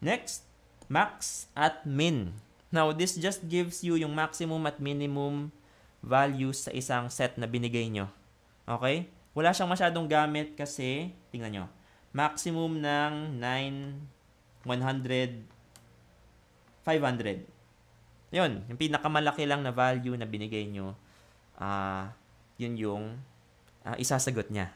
Next, max at min. Now, this just gives you yung maximum at minimum values sa isang set na binigay nyo. Okay? Wala siyang masyadong gamit kasi, tingnan nyo, maximum ng 9, 100, 500. Yun, yung pinakamalaki lang na value na binigay nyo, yun yung isasagot niya.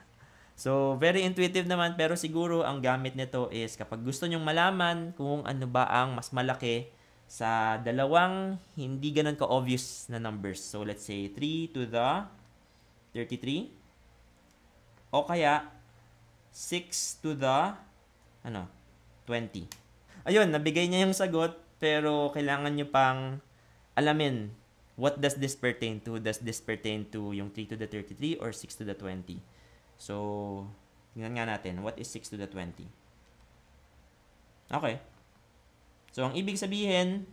So, very intuitive naman, pero siguro ang gamit nito is kapag gusto nyong malaman kung ano ba ang mas malaki sa dalawang hindi ganun ka-obvious na numbers. So, let's say 3 to the 33 o kaya 6 to the 20. Ayun, nabigay niya yung sagot, pero kailangan nyo pang alamin what does this pertain to. Does this pertain to yung 3 to the 33 or 6 to the 20? So, tingnan nga natin. What is 6 to the 20? Okay. So, ang ibig sabihin,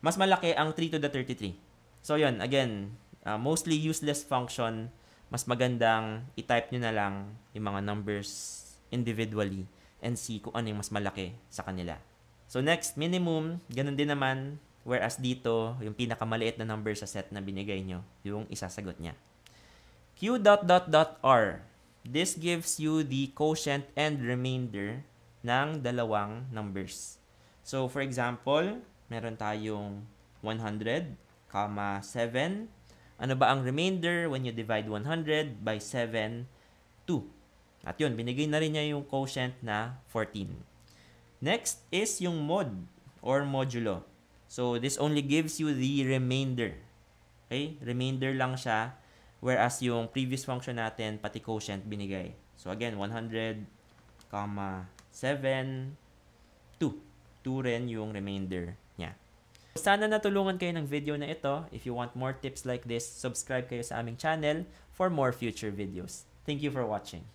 mas malaki ang 3 to the 33. So, yun. Again, mostly useless function. Mas magandang i-type nyo na lang yung mga numbers individually and see kung ano yung mas malaki sa kanila. So, next, minimum. Ganun din naman. Whereas dito, yung pinakamaliit na number sa set na binigay nyo, yung isasagot niya. Q.r. This gives you the quotient and remainder ng dalawang numbers. So, for example, meron tayong 100, 7. Ano ba ang remainder when you divide 100 by 7? 2. At yun, binigay na rin niya yung quotient na 14. Next is yung mod or modulo. So, this only gives you the remainder. Okay? Remainder lang siya. Whereas yung previous function natin, pati quotient binigay. So again, 100, 7, 2. 2 rin yung remainder niya. Sana natulungan kayo ng video na ito. If you want more tips like this, subscribe kayo sa aming channel for more future videos. Thank you for watching.